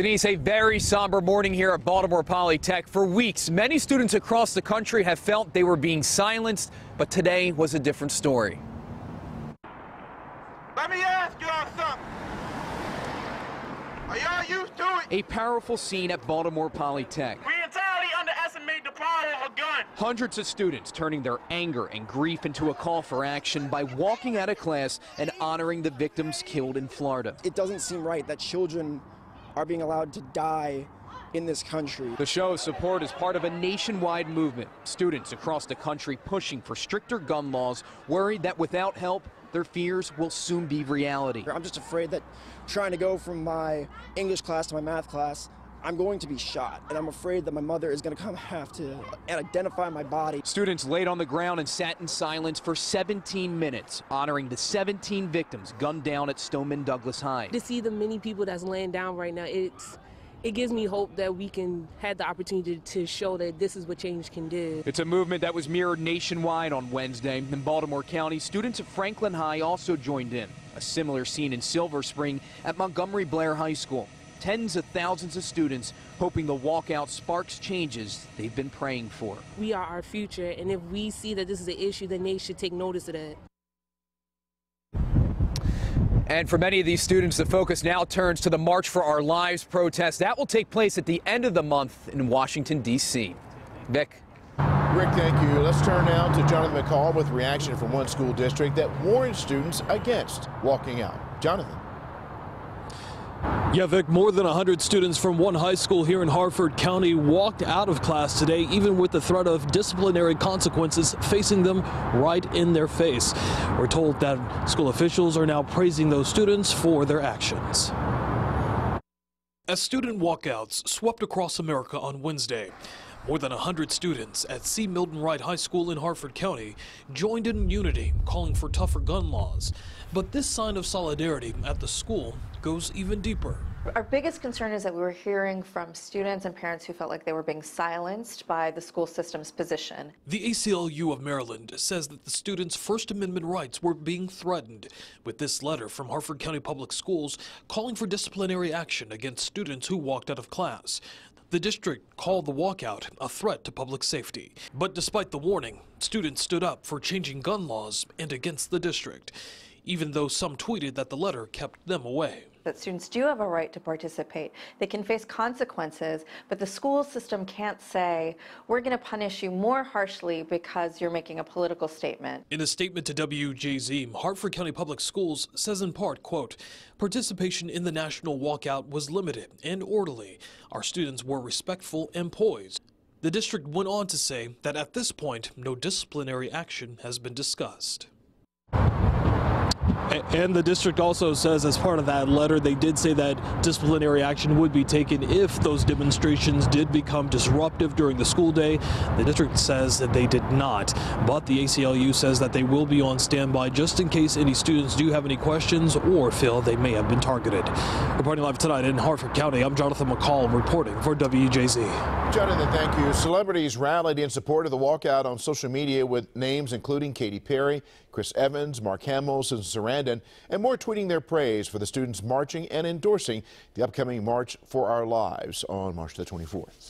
Denise, a very somber morning here at Baltimore Polytech. For weeks, many students across the country have felt they were being silenced, but today was a different story. Let me ask y'all something. Are y'all used to it? A powerful scene at Baltimore Polytech. We entirely underestimate the power of a gun. Hundreds of students turning their anger and grief into a call for action by walking out of class and honoring the victims killed in Florida. It doesn't seem right that children are being allowed to die in this country. The show of support is part of a nationwide movement. Students across the country pushing for stricter gun laws, worried that without help, their fears will soon be reality. I'm just afraid that trying to go from my English class to my math class, I'm going to be shot, and I'm afraid that my mother is going to have to identify my body. Students laid on the ground and sat in silence for 17 minutes, honoring the 17 victims gunned down at Stoneman Douglas High. To see the many people that's laying down right now, it gives me hope that we can have the opportunity to show that this is what change can do. It's a movement that was mirrored nationwide on Wednesday. In Baltimore County, students at Franklin High also joined in. A similar scene in Silver Spring at Montgomery Blair High School. Tens of thousands of students hoping the walkout sparks changes they've been praying for. We are our future, and if we see that this is an issue, then they should take notice of that. And for many of these students, the focus now turns to the March for Our Lives protest. That will take place at the end of the month in Washington, D.C. Vic. Rick, thank you. Let's turn now to Jonathan McCall with reaction from one school district that warns students against walking out. Jonathan. Yeah, Vic, more than 100 students from one high school here in Harford County walked out of class today, even with the threat of disciplinary consequences facing them right in their face. We're told that school officials are now praising those students for their actions. As student walkouts swept across America on Wednesday, more than 100 students at C. Milton Wright High School in Harford County joined in unity, calling for tougher gun laws. But this sign of solidarity at the school goes even deeper. Our biggest concern is that we were hearing from students and parents who felt like they were being silenced by the school system's position. The ACLU of Maryland says that the students' First Amendment rights were being threatened with this letter from Harford County Public Schools calling for disciplinary action against students who walked out of class. The district called the walkout a threat to public safety. But despite the warning, students stood up for changing gun laws and against the district, even though some tweeted that the letter kept them away. That students do have a right to participate. They can face consequences, but the school system can't say, we're going to punish you more harshly because you're making a political statement. In a statement to WJZ, Harford County Public Schools says in part, quote, participation in the national walkout was limited and orderly. Our students were respectful and poised. The district went on to say that at this point, no disciplinary action has been discussed. And the district also says as part of that letter, they did say that disciplinary action would be taken if those demonstrations did become disruptive during the school day. The district says that they did not, but the ACLU says that they will be on standby just in case any students do have any questions or feel they may have been targeted. Reporting live tonight in Harford County, I'm Jonathan McCall reporting for WJZ. Jonathan, thank you. Celebrities rallied in support of the walkout on social media with names including Katy Perry, Chris Evans, Mark Hamill, Susan Sarandon, and more tweeting their praise for the students marching and endorsing the upcoming March for Our Lives on March the 24th.